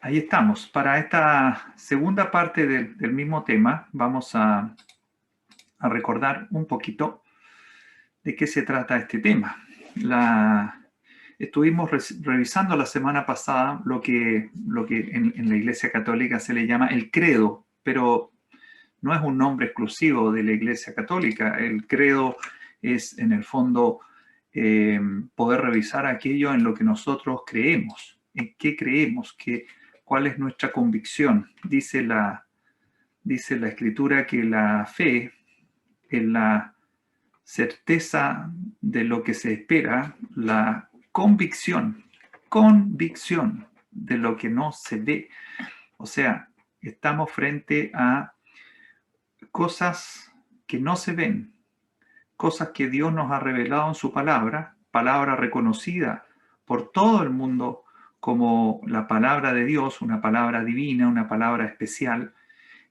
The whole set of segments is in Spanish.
Ahí estamos. Para esta segunda parte del mismo tema, vamos a recordar un poquito de qué se trata este tema. Estuvimos revisando la semana pasada lo que en la Iglesia Católica se le llama el credo, pero no es un nombre exclusivo de la Iglesia Católica. El credo es, en el fondo, poder revisar aquello en lo que nosotros creemos, en qué creemos, cuál es nuestra convicción. Dice la Escritura que la fe es la certeza de lo que se espera, la convicción de lo que no se ve. O sea, estamos frente a cosas que no se ven, cosas que Dios nos ha revelado en su palabra, palabra reconocida por todo el mundo como la palabra de Dios, una palabra divina, una palabra especial.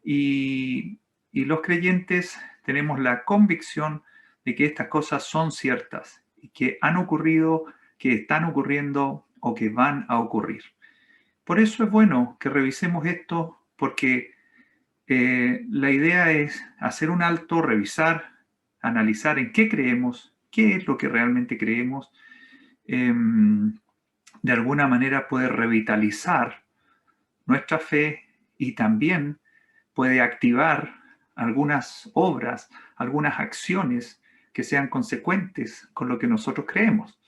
Y los creyentes tenemos la convicción de que estas cosas son ciertas y que han ocurrido, que están ocurriendo o que van a ocurrir. Por eso es bueno que revisemos esto, porque la idea es hacer un alto, revisar, analizar en qué creemos, qué es lo que realmente creemos, de alguna manera puede revitalizar nuestra fe y también puede activar algunas obras, algunas acciones que sean consecuentes con lo que nosotros creemos.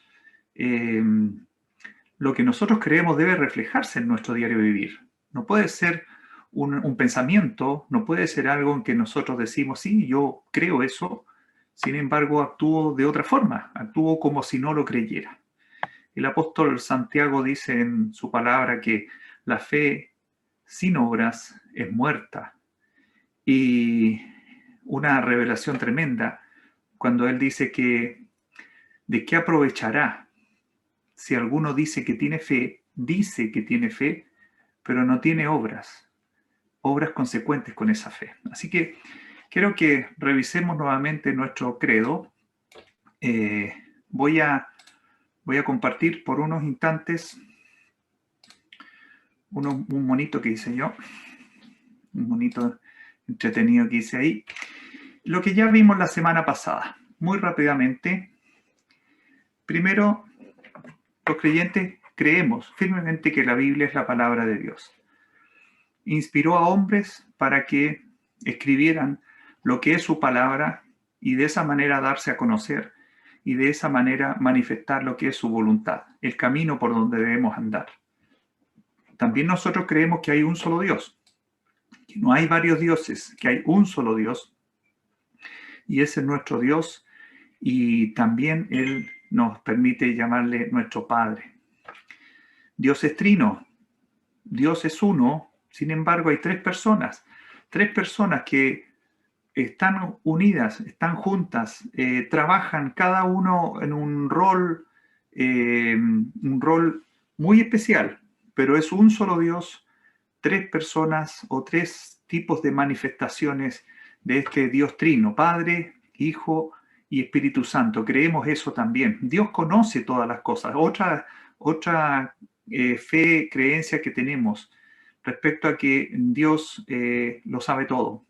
Lo que nosotros creemos debe reflejarse en nuestro diario vivir. No puede ser un pensamiento, no puede ser algo en que nosotros decimos, sí, yo creo eso, sin embargo actúo de otra forma, actúo como si no lo creyera. El apóstol Santiago dice en su palabra que la fe sin obras es muerta. Y una revelación tremenda cuando él dice que ¿de qué aprovechará si alguno dice que tiene fe, pero no tiene obras consecuentes con esa fe? Así que quiero que revisemos nuevamente nuestro credo. Voy a compartir por unos instantes un monito que hice yo, un monito entretenido que hice ahí. Lo que ya vimos la semana pasada, muy rápidamente. Primero, los creyentes creemos firmemente que la Biblia es la palabra de Dios. Inspiró a hombres para que escribieran lo que es su palabra y de esa manera darse a conocer y de esa manera manifestar lo que es su voluntad, el camino por donde debemos andar. También nosotros creemos que hay un solo Dios, que no hay varios dioses, que hay un solo Dios, y ese es nuestro Dios, y también Él nos permite llamarle nuestro Padre. Dios es trino, Dios es uno, sin embargo hay tres personas que están unidas, están juntas, trabajan cada uno en un rol muy especial, pero es un solo Dios, tres personas o tres tipos de manifestaciones de este Dios trino, Padre, Hijo y Espíritu Santo. Creemos eso también. Dios conoce todas las cosas. Otra fe, creencia que tenemos respecto a que Dios lo sabe todo.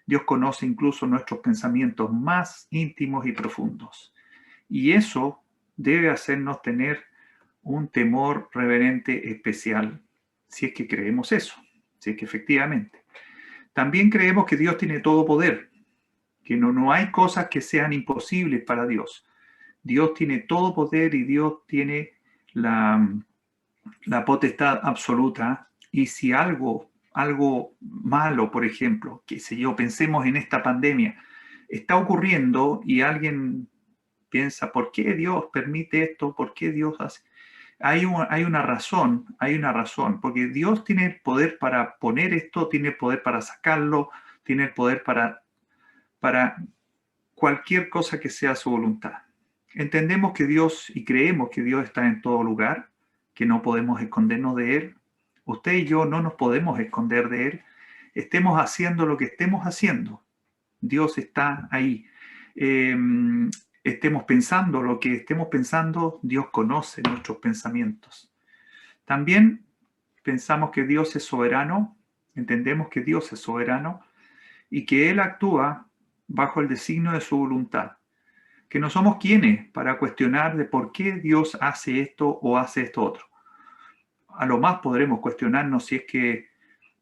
Dios conoce incluso nuestros pensamientos más íntimos y profundos. Y eso debe hacernos tener un temor reverente especial, si es que creemos eso, si es que efectivamente. También creemos que Dios tiene todo poder, que no hay cosas que sean imposibles para Dios. Dios tiene todo poder y Dios tiene la potestad absoluta. Y si algo malo, por ejemplo, qué sé yo, pensemos en esta pandemia, está ocurriendo y alguien piensa, ¿por qué Dios permite esto? ¿Por qué Dios hace? Hay una razón, porque Dios tiene el poder para poner esto, tiene el poder para sacarlo, tiene el poder para cualquier cosa que sea su voluntad. Entendemos que Dios y creemos que Dios está en todo lugar, que no podemos escondernos de Él. Usted y yo no nos podemos esconder de Él. Estemos haciendo lo que estemos haciendo, Dios está ahí. Estemos pensando lo que estemos pensando, Dios conoce nuestros pensamientos. También pensamos que Dios es soberano, entendemos que Dios es soberano y que Él actúa bajo el designio de su voluntad. Que no somos quienes para cuestionar de por qué Dios hace esto o hace esto otro. A lo más podremos cuestionarnos si es que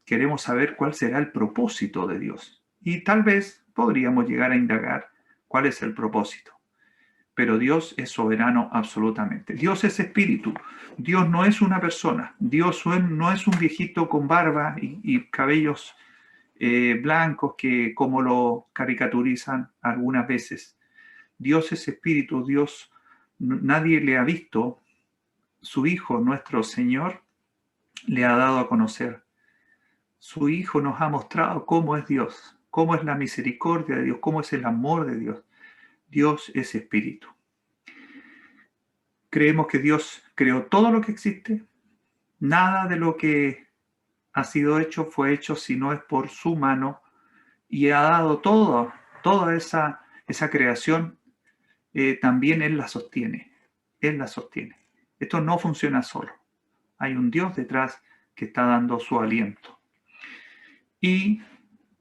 queremos saber cuál será el propósito de Dios. Y tal vez podríamos llegar a indagar cuál es el propósito. Pero Dios es soberano absolutamente. Dios es espíritu. Dios no es una persona. Dios no es un viejito con barba y cabellos blancos que como lo caricaturizan algunas veces. Dios es espíritu. Dios, nadie le ha visto. Su Hijo, nuestro Señor, le ha dado a conocer. Su Hijo nos ha mostrado cómo es Dios, cómo es la misericordia de Dios, cómo es el amor de Dios. Dios es espíritu. Creemos que Dios creó todo lo que existe. Nada de lo que ha sido hecho fue hecho si no es por su mano y ha dado toda esa creación. También Él la sostiene. Él la sostiene. Esto no funciona solo. Hay un Dios detrás que está dando su aliento. Y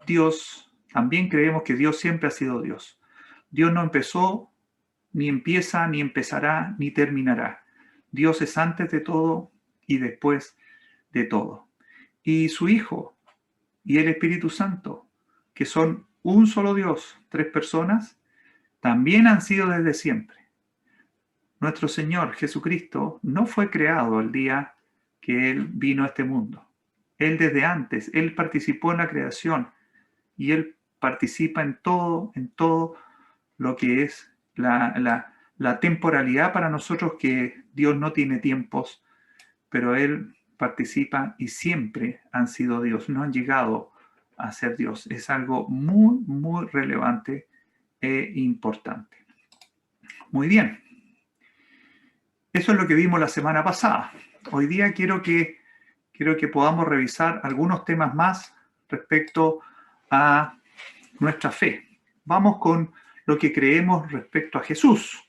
Dios, también creemos que Dios siempre ha sido Dios. Dios no empezó, ni empieza, ni empezará, ni terminará. Dios es antes de todo y después de todo. Y su Hijo y el Espíritu Santo, que son un solo Dios, 3 personas, también han sido desde siempre. Nuestro Señor Jesucristo no fue creado el día que Él vino a este mundo. Él desde antes, Él participó en la creación y Él participa en todo lo que es la temporalidad para nosotros, que Dios no tiene tiempos, pero Él participa y siempre han sido Dios, no han llegado a ser Dios. Es algo muy, muy relevante e importante. Muy bien. Eso es lo que vimos la semana pasada. Hoy día quiero que podamos revisar algunos temas más respecto a nuestra fe. Vamos con lo que creemos respecto a Jesús.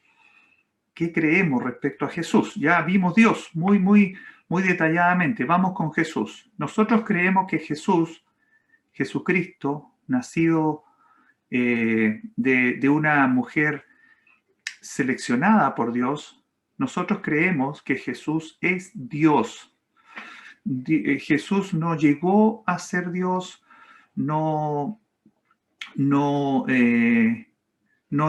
¿Qué creemos respecto a Jesús? Ya vimos Dios muy, muy, muy detalladamente. Vamos con Jesús. Nosotros creemos que Jesucristo, nacido de una mujer seleccionada por Dios, nosotros creemos que Jesús es Dios. Jesús no llegó a ser Dios, no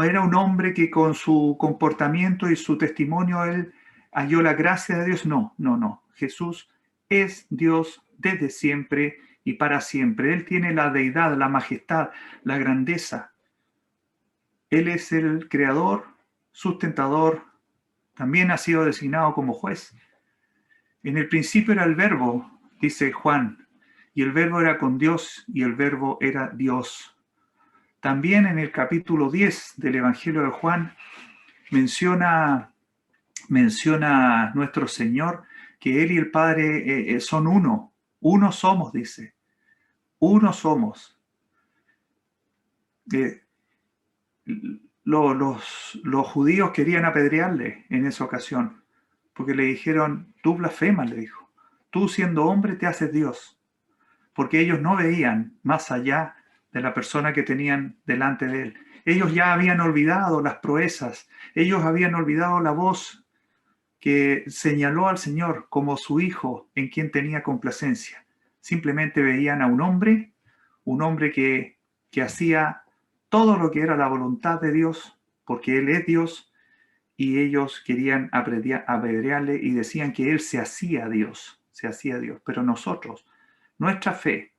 era un hombre que con su comportamiento y su testimonio él halló la gracia de Dios. No. Jesús es Dios desde siempre y para siempre. Él tiene la deidad, la majestad, la grandeza. Él es el creador, sustentador. También ha sido designado como juez. En el principio era el Verbo, dice Juan, y el Verbo era con Dios y el Verbo era Dios. También en el capítulo 10 del Evangelio de Juan menciona nuestro Señor que Él y el Padre son uno. Uno somos, dice. Uno somos. Los judíos querían apedrearle en esa ocasión, porque le dijeron, tú blasfemas, le dijo. Tú siendo hombre te haces Dios. Porque ellos no veían más allá de la persona que tenían delante de él. Ellos ya habían olvidado las proezas, ellos habían olvidado la voz que señaló al Señor como su Hijo en quien tenía complacencia. Simplemente veían a un hombre que hacía todo lo que era la voluntad de Dios, porque Él es Dios, y ellos querían apedrearle y decían que Él se hacía Dios. Pero nosotros, nuestra fe,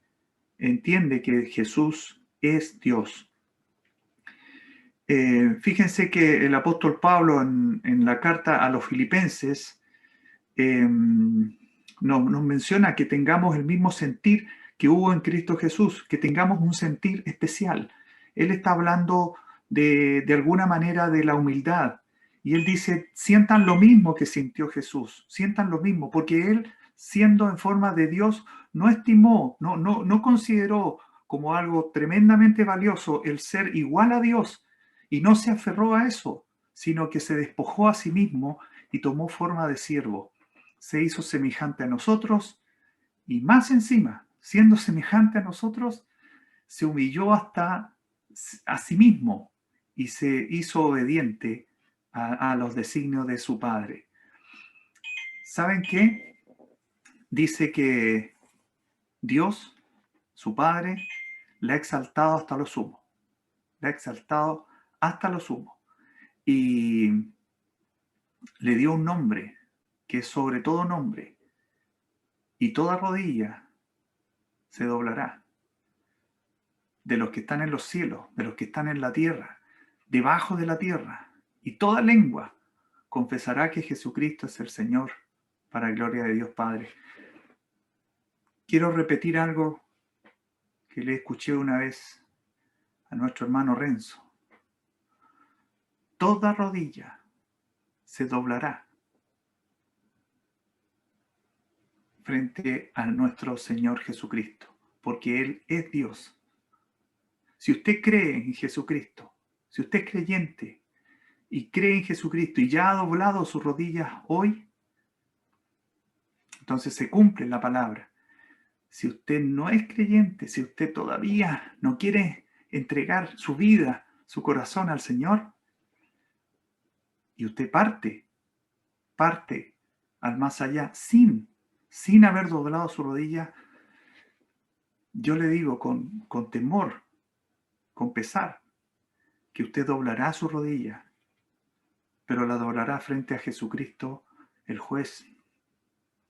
entiende que Jesús es Dios. Fíjense que el apóstol Pablo en la carta a los Filipenses nos menciona que tengamos el mismo sentir que hubo en Cristo Jesús, que tengamos un sentir especial. Él está hablando de alguna manera de la humildad, y él dice, sientan lo mismo que sintió Jesús, sientan lo mismo, porque él, siendo en forma de Dios, no estimó, no consideró como algo tremendamente valioso el ser igual a Dios, y no se aferró a eso, sino que se despojó a sí mismo y tomó forma de siervo. Se hizo semejante a nosotros Y más encima, siendo semejante a nosotros, se humilló hasta a sí mismo y se hizo obediente a los designios de su Padre. ¿Saben qué? Dice que Dios, su Padre, le ha exaltado hasta lo sumo. Le ha exaltado hasta lo sumo. Y le dio un nombre que es sobre todo nombre. Y toda rodilla se doblará. De los que están en los cielos, de los que están en la tierra, debajo de la tierra. Y toda lengua confesará que Jesucristo es el Señor, para gloria de Dios Padre. Quiero repetir algo que le escuché una vez a nuestro hermano Renzo. Toda rodilla se doblará frente a nuestro Señor Jesucristo, porque Él es Dios. Si usted cree en Jesucristo, si usted es creyente y cree en Jesucristo y ya ha doblado sus rodillas hoy, entonces se cumple la palabra. Si usted no es creyente, si usted todavía no quiere entregar su vida, su corazón al Señor, y usted parte al más allá sin haber doblado su rodilla, yo le digo con temor, con pesar, que usted doblará su rodilla, pero la doblará frente a Jesucristo, el juez.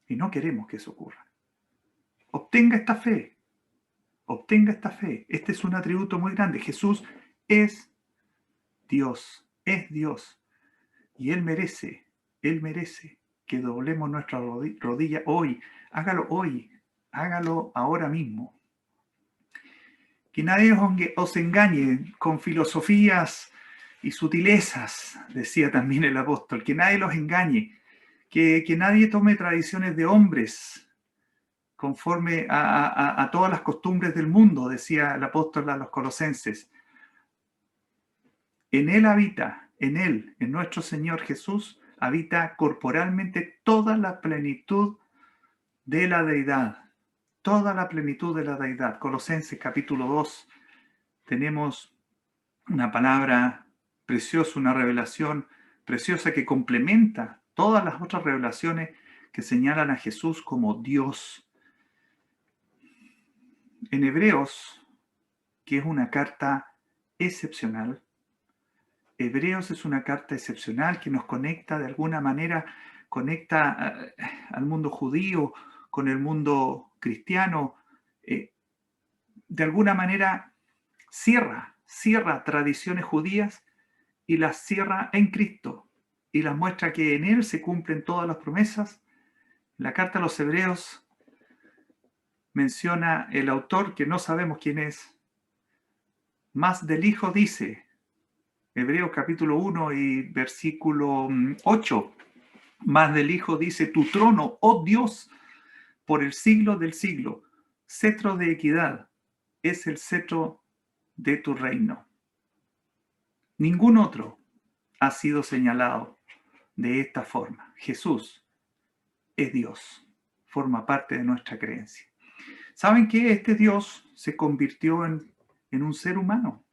Y no queremos que eso ocurra. Obtenga esta fe. Obtenga esta fe. Este es un atributo muy grande. Jesús es Dios. Es Dios. Y Él merece que doblemos nuestra rodilla hoy. Hágalo hoy. Hágalo ahora mismo. Que nadie os engañe con filosofías y sutilezas, decía también el apóstol. Que nadie los engañe. Que nadie tome tradiciones de hombres conforme a todas las costumbres del mundo, decía el apóstol a los colosenses. En Él habita, en nuestro Señor Jesús, habita corporalmente toda la plenitud de la deidad. Toda la plenitud de la deidad. Colosenses capítulo 2, tenemos una palabra preciosa, una revelación preciosa que complementa todas las otras revelaciones que señalan a Jesús como Dios. En Hebreos, que es una carta excepcional, Hebreos es una carta excepcional que nos conecta de alguna manera, conecta al mundo judío con el mundo cristiano, de alguna manera cierra tradiciones judías y las cierra en Cristo y las muestra que en Él se cumplen todas las promesas. La carta a los Hebreos menciona el autor, que no sabemos quién es, más del Hijo dice, Hebreos capítulo 1 y versículo 8, más del Hijo dice, tu trono, oh Dios, por el siglo del siglo, cetro de equidad, es el cetro de tu reino. Ningún otro ha sido señalado de esta forma. Jesús es Dios, forma parte de nuestra creencia. ¿Saben qué? Este Dios se convirtió en un ser humano.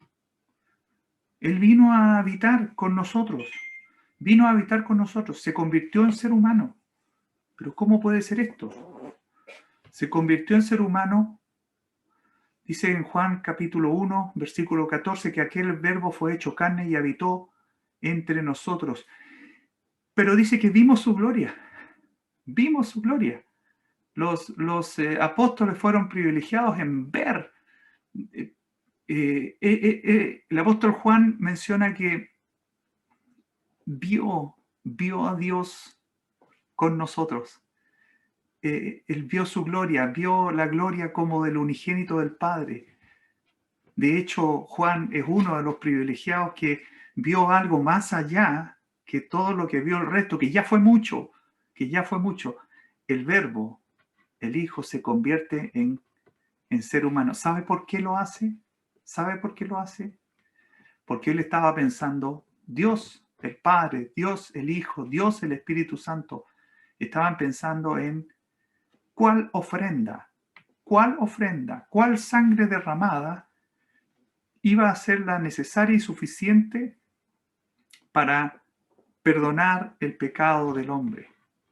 Él vino a habitar con nosotros. Vino a habitar con nosotros. Se convirtió en ser humano. ¿Pero cómo puede ser esto? Se convirtió en ser humano. Dice en Juan capítulo 1, versículo 14, que aquel verbo fue hecho carne y habitó entre nosotros. Pero dice que vimos su gloria. Vimos su gloria. Los apóstoles fueron privilegiados en ver. El apóstol Juan menciona que vio a Dios con nosotros. Él vio su gloria, vio la gloria como del unigénito del Padre. De hecho, Juan es uno de los privilegiados que vio algo más allá que todo lo que vio el resto, que ya fue mucho. El Verbo, el Hijo, se convierte en ser humano. ¿Sabe por qué lo hace? ¿Sabe por qué lo hace? Porque él estaba pensando, Dios el Padre, Dios el Hijo, Dios el Espíritu Santo, estaban pensando en ¿Cuál ofrenda? ¿Cuál ofrenda? ¿Cuál sangre derramada iba a ser la necesaria y suficiente para perdonar el pecado del hombre?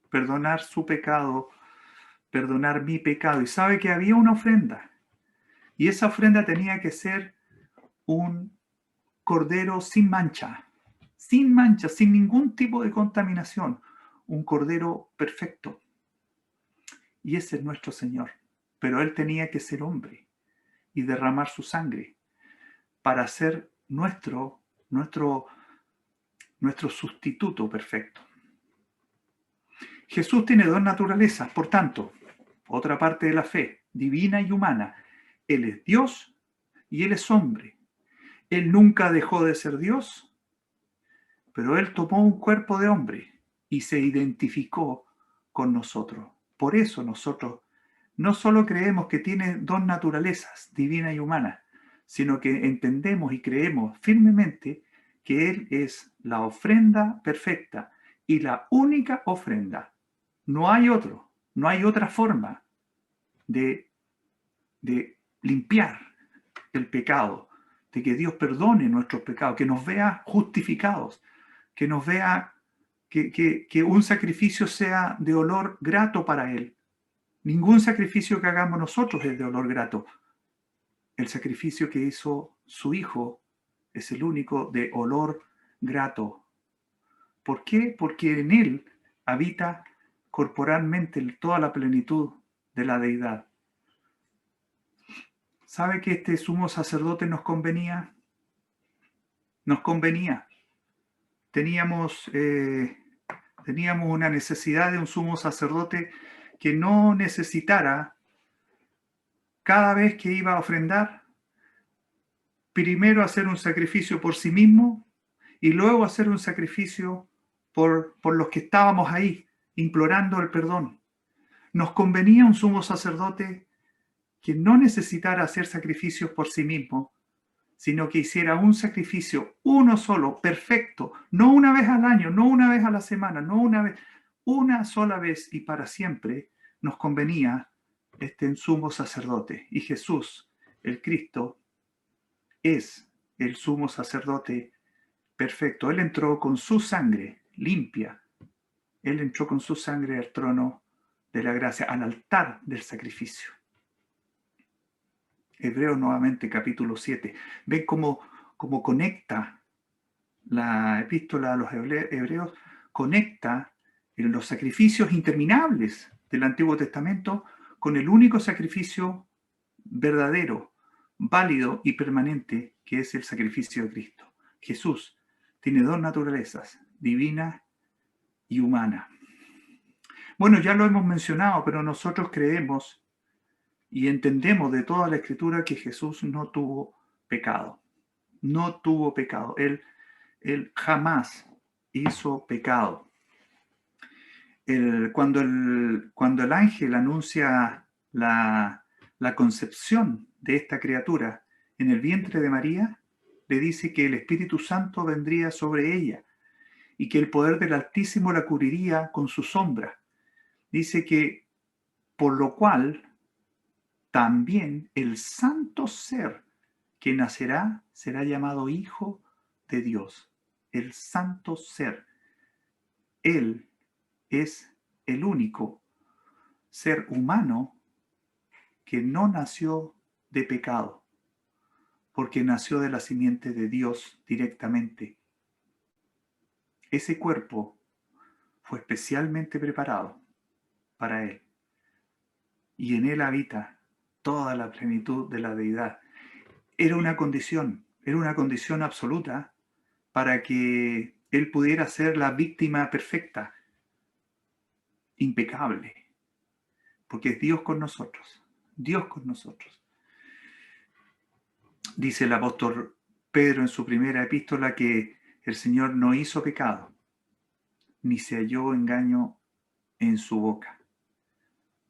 Perdonar su pecado, perdonar mi pecado. Y sabe que había una ofrenda. Y esa ofrenda tenía que ser un cordero sin mancha, sin ningún tipo de contaminación. Un cordero perfecto. Y ese es nuestro Señor. Pero Él tenía que ser hombre y derramar su sangre para ser nuestro sustituto perfecto. Jesús tiene dos naturalezas, por tanto, otra parte de la fe, divina y humana. Él es Dios y Él es hombre. Él nunca dejó de ser Dios, pero Él tomó un cuerpo de hombre y se identificó con nosotros. Por eso nosotros no solo creemos que tiene dos naturalezas, divina y humana, sino que entendemos y creemos firmemente que Él es la ofrenda perfecta y la única ofrenda. No hay otro, no hay otra forma de limpiar el pecado, de que Dios perdone nuestros pecados, que nos vea justificados, que nos vea que un sacrificio sea de olor grato para Él. Ningún sacrificio que hagamos nosotros es de olor grato. El sacrificio que hizo su Hijo es el único de olor grato. ¿Por qué? Porque en Él habita corporalmente toda la plenitud de la deidad. ¿Sabe que este sumo sacerdote nos convenía? Nos convenía. Teníamos una necesidad de un sumo sacerdote que no necesitara, cada vez que iba a ofrendar, primero hacer un sacrificio por sí mismo y luego hacer un sacrificio por los que estábamos ahí, implorando el perdón. Nos convenía un sumo sacerdote que no necesitara hacer sacrificios por sí mismo, sino que hiciera un sacrificio, uno solo, perfecto, no una vez al año, no una vez a la semana, no una sola vez y para siempre. Nos convenía sumo sacerdote. Y Jesús, el Cristo, es el sumo sacerdote perfecto. Él entró con su sangre limpia. Él entró con su sangre al trono de la gracia, al altar del sacrificio. Hebreos nuevamente, capítulo 7. Ven cómo conecta la epístola a los hebreos, conecta los sacrificios interminables del Antiguo Testamento con el único sacrificio verdadero, válido y permanente, que es el sacrificio de Cristo. Jesús tiene dos naturalezas, divina y humana. Bueno, ya lo hemos mencionado, pero nosotros creemos y entendemos de toda la Escritura que Jesús no tuvo pecado. No tuvo pecado. Él jamás hizo pecado. Cuando el ángel anuncia la concepción de esta criatura en el vientre de María, le dice que el Espíritu Santo vendría sobre ella y que el poder del Altísimo la cubriría con su sombra. Dice que por lo cual también el santo ser que nacerá será llamado Hijo de Dios. El santo ser. Él es el único ser humano que no nació de pecado, porque nació de la simiente de Dios directamente. Ese cuerpo fue especialmente preparado para Él, y en Él habita toda la plenitud de la deidad. Era una condición absoluta para que Él pudiera ser la víctima perfecta, impecable, porque es Dios con nosotros, Dios con nosotros. Dice el apóstol Pedro en su primera epístola que el Señor no hizo pecado, ni se halló engaño en su boca.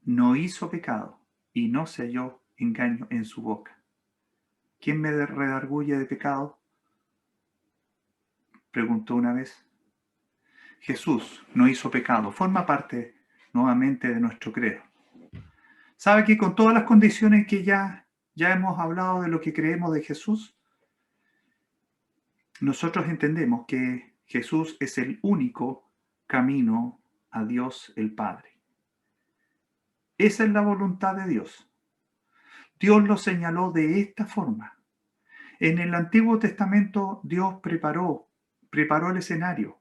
No hizo pecado y no se halló engaño en su boca. ¿Quién me redarguye de pecado?, preguntó una vez. Jesús no hizo pecado. Forma parte nuevamente de nuestro credo. ¿Sabe que con todas las condiciones que ya hemos hablado de lo que creemos de Jesús, nosotros entendemos que Jesús es el único camino a Dios el Padre? Esa es la voluntad de Dios. Dios lo señaló de esta forma. En el Antiguo Testamento Dios preparó el escenario.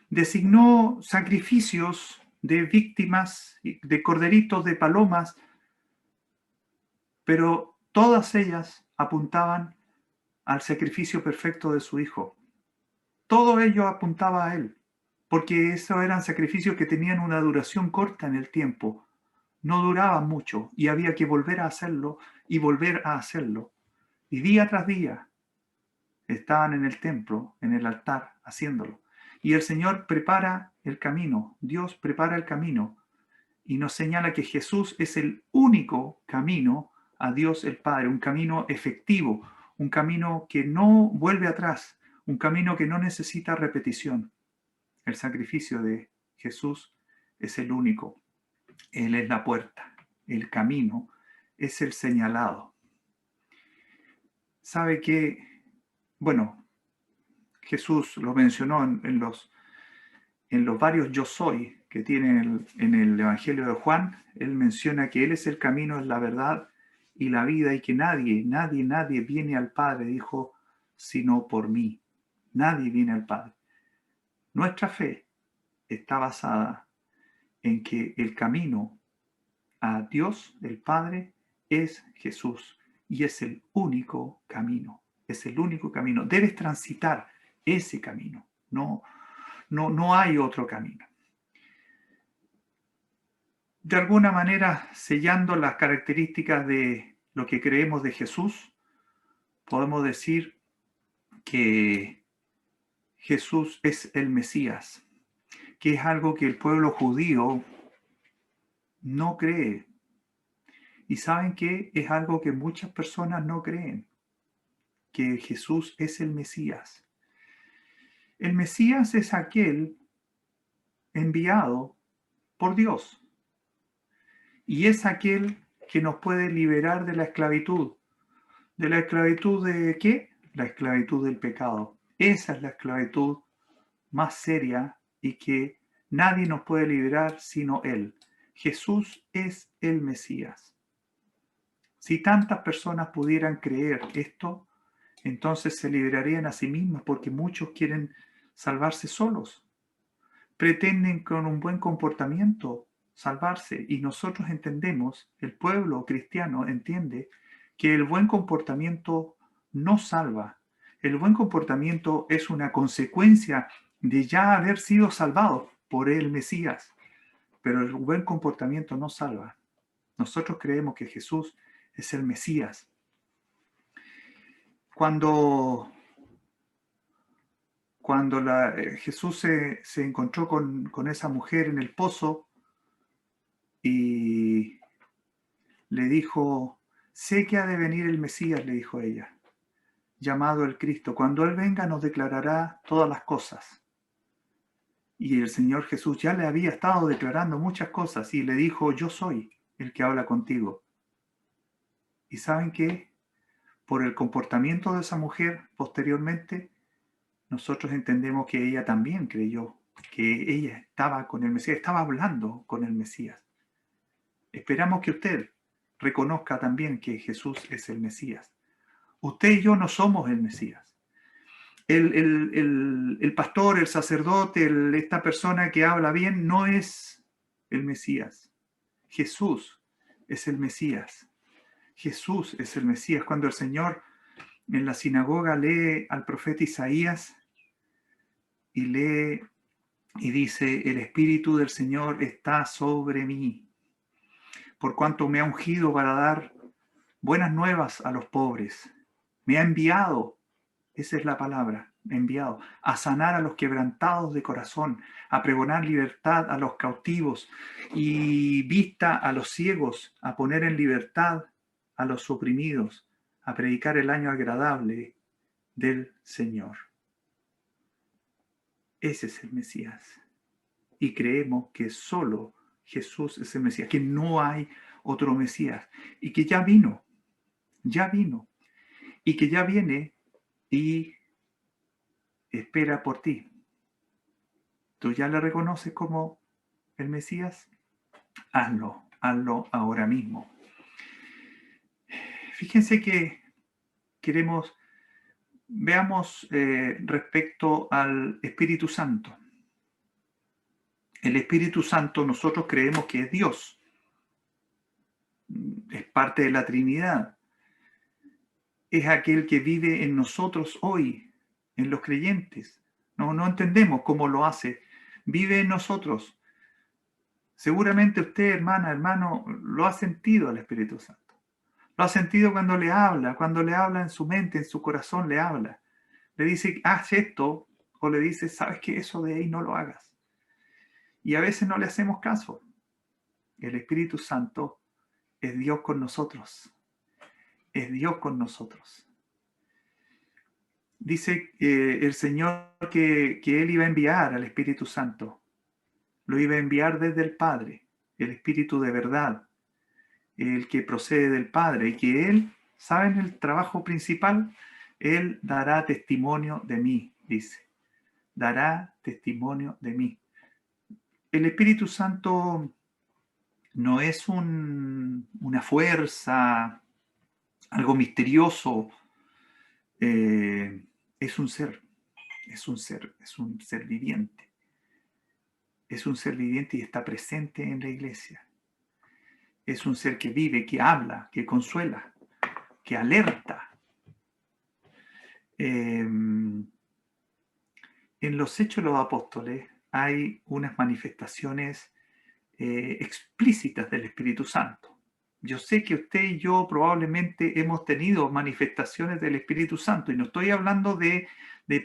Designó sacrificios de víctimas, de corderitos, de palomas, pero todas ellas apuntaban al sacrificio perfecto de su Hijo. Todo ello apuntaba a Él, porque esos eran sacrificios que tenían una duración corta en el tiempo. No duraban mucho y había que volver a hacerlo y volver a hacerlo. Y día tras día estaban en el templo, en el altar, haciéndolo. Y el Señor prepara el camino, Dios prepara el camino y nos señala que Jesús es el único camino a Dios el Padre, un camino efectivo, un camino que no vuelve atrás, un camino que no necesita repetición. El sacrificio de Jesús es el único. Él es la puerta, el camino es el señalado. ¿Sabe que, bueno, Jesús lo mencionó en los varios yo soy que tiene en el Evangelio de Juan? Él menciona que Él es el camino, es la verdad y la vida, y que nadie viene al Padre, dijo, sino por mí. Nadie viene al Padre. Nuestra fe está basada en que el camino a Dios, el Padre, es Jesús, y es el único camino. Es el único camino. Debes transitar ese camino. No hay otro camino. De alguna manera, sellando las características de lo que creemos de Jesús, podemos decir que Jesús es el Mesías, que es algo que el pueblo judío no cree. Y saben que es algo que muchas personas no creen, que Jesús es el Mesías. El Mesías es aquel enviado por Dios y es aquel que nos puede liberar de la esclavitud. ¿De la esclavitud de qué? La esclavitud del pecado. Esa es la esclavitud más seria y que nadie nos puede liberar sino Él. Jesús es el Mesías. Si tantas personas pudieran creer esto, entonces se liberarían a sí mismas, porque muchos quieren salvarse solos. Pretenden con un buen comportamiento salvarse, y nosotros entendemos, el pueblo cristiano entiende que el buen comportamiento no salva. El buen comportamiento es una consecuencia de ya haber sido salvado por el Mesías, pero el buen comportamiento no salva. Nosotros creemos que Jesús es el Mesías. Cuando Jesús se encontró con esa mujer en el pozo y le dijo, sé que ha de venir el Mesías, le dijo ella, llamado el Cristo. Cuando Él venga nos declarará todas las cosas. Y el Señor Jesús ya le había estado declarando muchas cosas y le dijo, yo soy el que habla contigo. ¿Y saben qué? Por el comportamiento de esa mujer posteriormente, nosotros entendemos que ella también creyó que ella estaba con el Mesías, estaba hablando con el Mesías. Esperamos que usted reconozca también que Jesús es el Mesías. Usted y yo no somos el Mesías. El pastor, el sacerdote, esta persona que habla bien, no es el Mesías. Jesús es el Mesías. Jesús es el Mesías. Cuando el Señor en la sinagoga lee al profeta Isaías y lee y dice, el Espíritu del Señor está sobre mí, por cuanto me ha ungido para dar buenas nuevas a los pobres. Me ha enviado, esa es la palabra, enviado, a sanar a los quebrantados de corazón, a pregonar libertad a los cautivos y vista a los ciegos, a poner en libertad a los oprimidos, a predicar el año agradable del Señor. Ese es el Mesías. Y creemos que solo Jesús es el Mesías, que no hay otro Mesías y que ya vino, y que ya viene y espera por ti. ¿Tú ya le reconoces como el Mesías? Hazlo ahora mismo. Fíjense que veamos respecto al Espíritu Santo. El Espíritu Santo nosotros creemos que es Dios, es parte de la Trinidad, es aquel que vive en nosotros hoy, en los creyentes. No entendemos cómo lo hace, vive en nosotros. Seguramente usted, hermana, hermano, lo ha sentido al Espíritu Santo. Lo ha sentido cuando le habla en su mente, en su corazón le habla. Le dice, haz esto, o le dice, sabes que eso de ahí no lo hagas. Y a veces no le hacemos caso. El Espíritu Santo es Dios con nosotros. Es Dios con nosotros. Dice el Señor que Él iba a enviar al Espíritu Santo. Lo iba a enviar desde el Padre, el Espíritu de verdad, el que procede del Padre, y que Él, ¿saben el trabajo principal? Él dará testimonio de mí, dice. Dará testimonio de mí. El Espíritu Santo no es una fuerza, algo misterioso. Es un ser viviente. Es un ser viviente y está presente en la iglesia. Es un ser que vive, que habla, que consuela, que alerta. En los Hechos de los Apóstoles hay unas manifestaciones explícitas del Espíritu Santo. Yo sé que usted y yo probablemente hemos tenido manifestaciones del Espíritu Santo y no estoy hablando de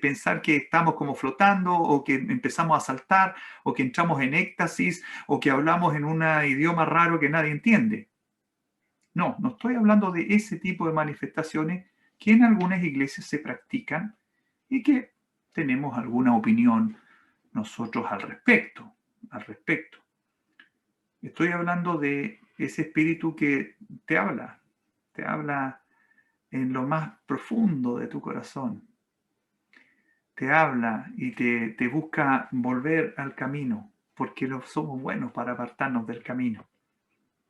pensar que estamos como flotando o que empezamos a saltar o que entramos en éxtasis o que hablamos en un idioma raro que nadie entiende. No estoy hablando de ese tipo de manifestaciones que en algunas iglesias se practican y que tenemos alguna opinión nosotros al respecto. Estoy hablando de ese espíritu que te habla en lo más profundo de tu corazón. Te habla y te busca volver al camino, porque somos buenos para apartarnos del camino.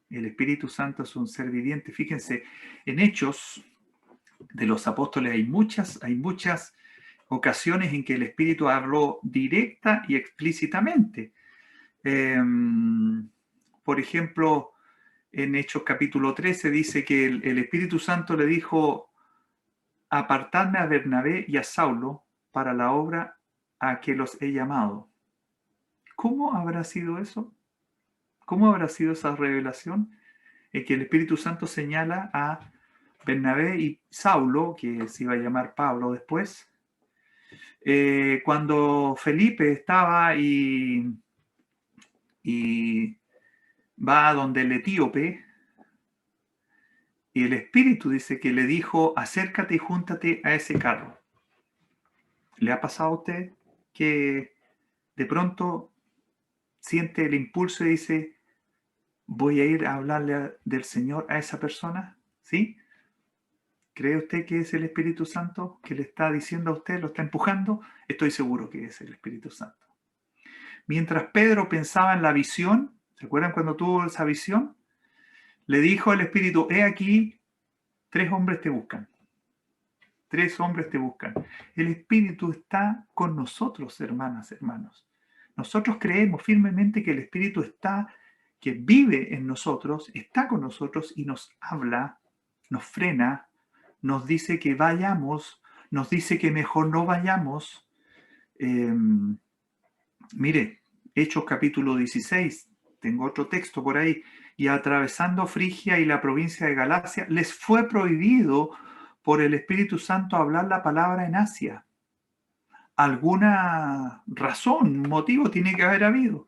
El Espíritu Santo es un ser viviente. Fíjense, en Hechos de los Apóstoles hay muchas ocasiones en que el Espíritu habló directa y explícitamente. Por ejemplo, en Hechos capítulo 13 dice que el Espíritu Santo le dijo, apartadme a Bernabé y a Saulo para la obra a que los he llamado. ¿Cómo habrá sido eso? ¿Cómo habrá sido esa revelación? En que el Espíritu Santo señala a Bernabé y Saulo, que se iba a llamar Pablo después, cuando Felipe estaba y va a donde el etíope, y el Espíritu dice que le dijo, acércate y júntate a ese carro. ¿Le ha pasado a usted que de pronto siente el impulso y dice, voy a ir a hablarle del Señor a esa persona? ¿Sí? ¿Cree usted que es el Espíritu Santo que le está diciendo a usted, lo está empujando? Estoy seguro que es el Espíritu Santo. Mientras Pedro pensaba en la visión, ¿se acuerdan cuando tuvo esa visión? Le dijo al Espíritu, he aquí, 3 hombres te buscan. 3 hombres te buscan. El Espíritu está con nosotros, hermanas, hermanos. Nosotros creemos firmemente que el Espíritu está, que vive en nosotros, está con nosotros y nos habla, nos frena, nos dice que vayamos, nos dice que mejor no vayamos. Mire, Hechos capítulo 16, tengo otro texto por ahí, y atravesando Frigia y la provincia de Galacia, les fue prohibido por el Espíritu Santo hablar la palabra en Asia. Alguna razón, motivo tiene que haber habido,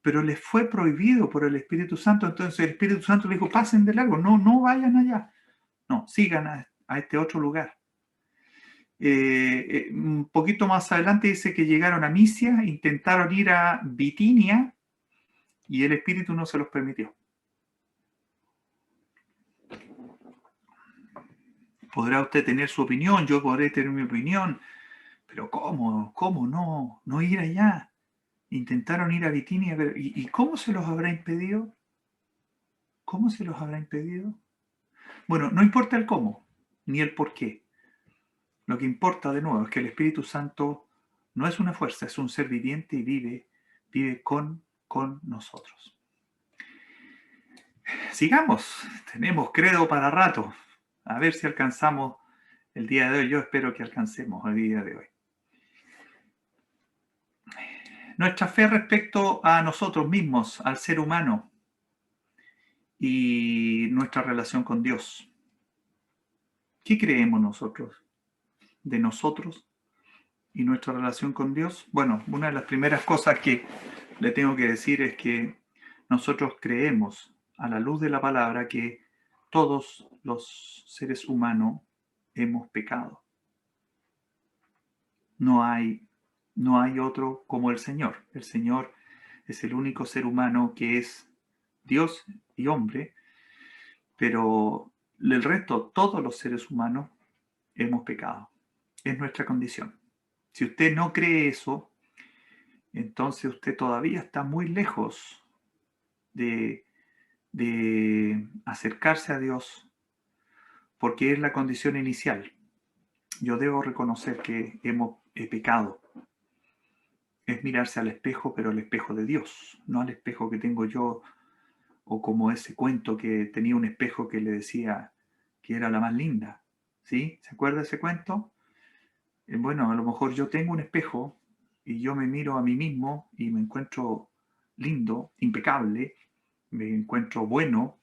pero les fue prohibido por el Espíritu Santo. Entonces el Espíritu Santo les dijo, pasen de largo, no vayan allá, no, sigan a este otro lugar. Un poquito más adelante dice que llegaron a Misia, intentaron ir a Bitinia y el Espíritu no se los permitió. Podrá usted tener su opinión, yo podré tener mi opinión, pero ¿cómo no ir allá? Intentaron ir a Bitinia, ¿y cómo se los habrá impedido? ¿Cómo se los habrá impedido? Bueno, no importa el cómo, ni el por qué. Lo que importa, de nuevo, es que el Espíritu Santo no es una fuerza, es un ser viviente y vive con nosotros. Sigamos, tenemos credo para rato. A ver si alcanzamos el día de hoy. Yo espero que alcancemos el día de hoy. Nuestra fe respecto a nosotros mismos, al ser humano y nuestra relación con Dios. ¿Qué creemos nosotros de nosotros y nuestra relación con Dios? Bueno, una de las primeras cosas que le tengo que decir es que nosotros creemos a la luz de la palabra que todos los seres humanos hemos pecado. No hay otro como el Señor. El Señor es el único ser humano que es Dios y hombre, pero el resto, todos los seres humanos, hemos pecado. Es nuestra condición. Si usted no cree eso, entonces usted todavía está muy lejos de acercarse a Dios, porque es la condición inicial. Yo debo reconocer que he pecado. Es mirarse al espejo, pero al espejo de Dios, no al espejo que tengo yo, o como ese cuento que tenía un espejo que le decía que era la más linda. ¿Sí? ¿Se acuerda de ese cuento? Bueno, a lo mejor yo tengo un espejo y yo me miro a mí mismo y me encuentro lindo, impecable, me encuentro bueno.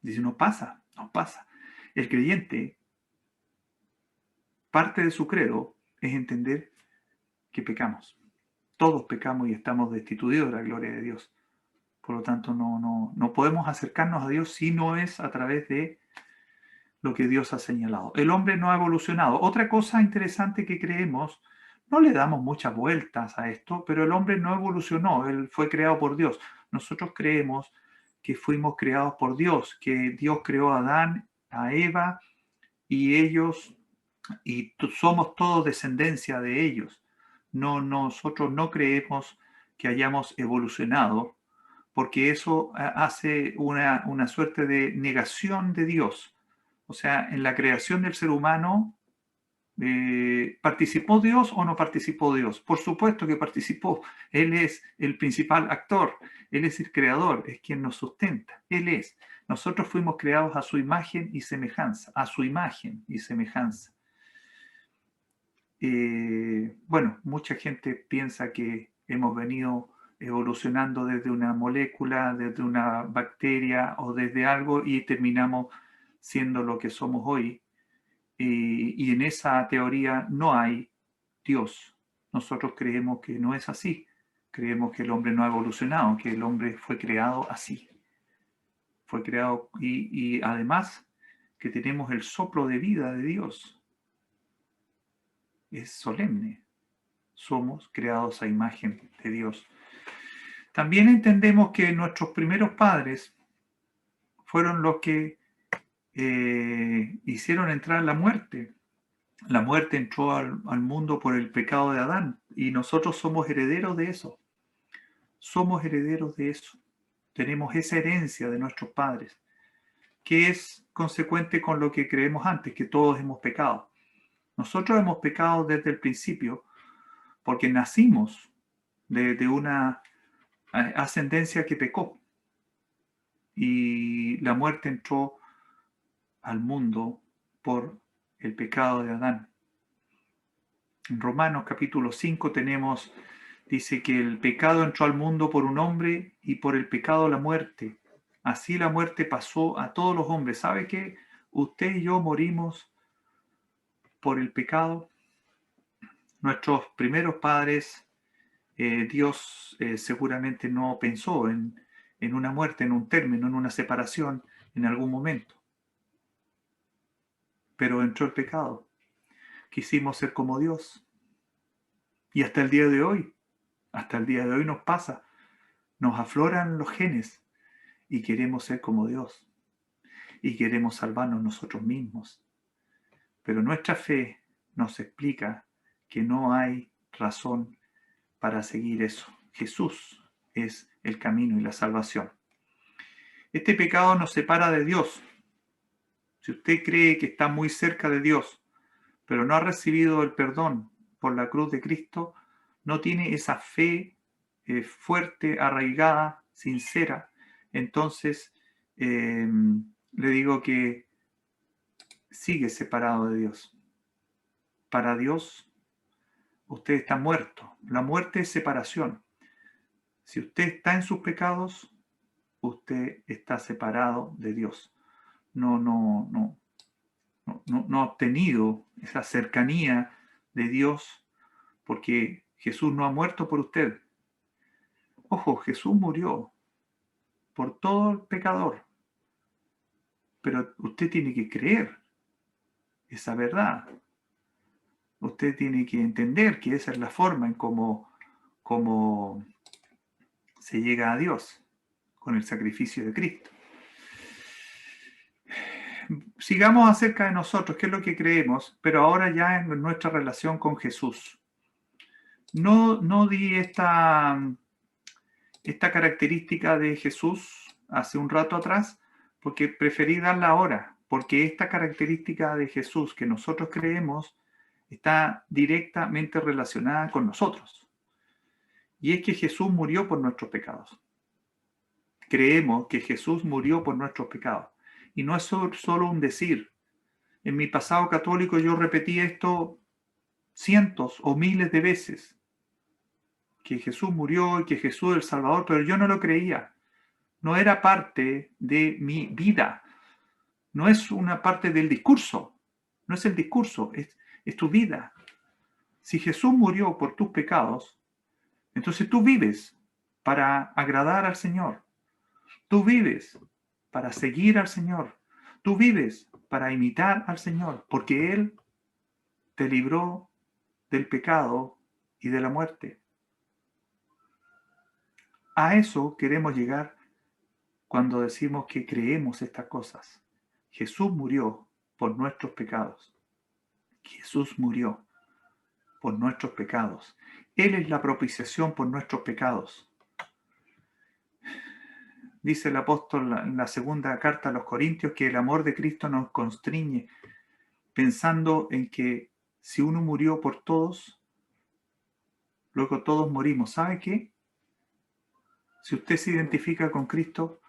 Dice, no pasa, no pasa. El creyente, parte de su credo es entender que pecamos. Todos pecamos y estamos destituidos de la gloria de Dios. Por lo tanto, no podemos acercarnos a Dios si no es a través de lo que Dios ha señalado. El hombre no ha evolucionado. Otra cosa interesante que creemos, no le damos muchas vueltas a esto, pero el hombre no evolucionó, él fue creado por Dios. Nosotros creemos que fuimos creados por Dios, que Dios creó a Adán, a Eva, y ellos, y somos todos descendencia de ellos. Nosotros no creemos que hayamos evolucionado, porque eso hace una suerte de negación de Dios. O sea, en la creación del ser humano, ¿participó Dios o no participó Dios? Por supuesto que participó. Él es el principal actor, Él es el creador, es quien nos sustenta, Él es. Nosotros fuimos creados a su imagen y semejanza, a su imagen y semejanza. Bueno, mucha gente piensa que hemos venido evolucionando desde una molécula, desde una bacteria o desde algo y terminamos siendo lo que somos hoy. Y en esa teoría no hay Dios. Nosotros creemos que no es así. Creemos que el hombre no ha evolucionado, que el hombre fue creado así. Fue creado y además que tenemos el soplo de vida de Dios. Es solemne. Somos creados a imagen de Dios. También entendemos que nuestros primeros padres fueron los que hicieron entrar la muerte. La muerte entró al mundo por el pecado de Adán y nosotros somos herederos de eso. Somos herederos de eso. Tenemos esa herencia de nuestros padres, que es consecuente con lo que creemos antes, que todos hemos pecado. Nosotros hemos pecado desde el principio porque nacimos de una ascendencia que pecó y la muerte entró al mundo por el pecado de Adán. En Romanos capítulo 5 dice que el pecado entró al mundo por un hombre y por el pecado la muerte. Así la muerte pasó a todos los hombres. ¿Sabe qué? Usted y yo morimos por el pecado. Nuestros primeros padres, Dios seguramente no pensó en una muerte, en un término, en una separación en algún momento. Pero entró el pecado. Quisimos ser como Dios. Y hasta el día de hoy nos pasa. nos afloran los genes y queremos ser como Dios y queremos salvarnos nosotros mismos. Pero nuestra fe nos explica que no hay razón para seguir eso. Jesús es el camino y la salvación. Este pecado nos separa de Dios. Si usted cree que está muy cerca de Dios, pero no ha recibido el perdón por la cruz de Cristo, no tiene esa fe fuerte, arraigada, sincera, entonces le digo que sigue separado de Dios. Para Dios, usted está muerto. La muerte es separación. Si usted está en sus pecados, usted está separado de Dios. No ha obtenido esa cercanía de Dios porque Jesús no ha muerto por usted. Ojo, Jesús murió por todo el pecador, pero usted tiene que creer esa verdad. Usted tiene que entender que esa es la forma en cómo se llega a Dios, con el sacrificio de Cristo. Sigamos acerca de nosotros, qué es lo que creemos, pero ahora ya en nuestra relación con Jesús. No di esta característica de Jesús hace un rato atrás, porque preferí darla ahora, porque esta característica de Jesús que nosotros creemos está directamente relacionada con nosotros. Y es que Jesús murió por nuestros pecados. Creemos que Jesús murió por nuestros pecados. Y no es solo un decir. En mi pasado católico yo repetí esto cientos o miles de veces. Que Jesús murió y que Jesús es el Salvador, pero yo no lo creía. No era parte de mi vida. No es una parte del discurso. No es el discurso, es tu vida. Si Jesús murió por tus pecados, entonces tú vives para agradar al Señor. Tú vives para seguir al Señor. Tú vives para imitar al Señor, porque Él te libró del pecado y de la muerte. A eso queremos llegar cuando decimos que creemos estas cosas. Jesús murió por nuestros pecados. Jesús murió por nuestros pecados. Él es la propiciación por nuestros pecados. Dice el apóstol en la segunda carta a los Corintios que el amor de Cristo nos constriñe, pensando en que si uno murió por todos, luego todos morimos. ¿Sabe qué? Si usted se identifica con Cristo,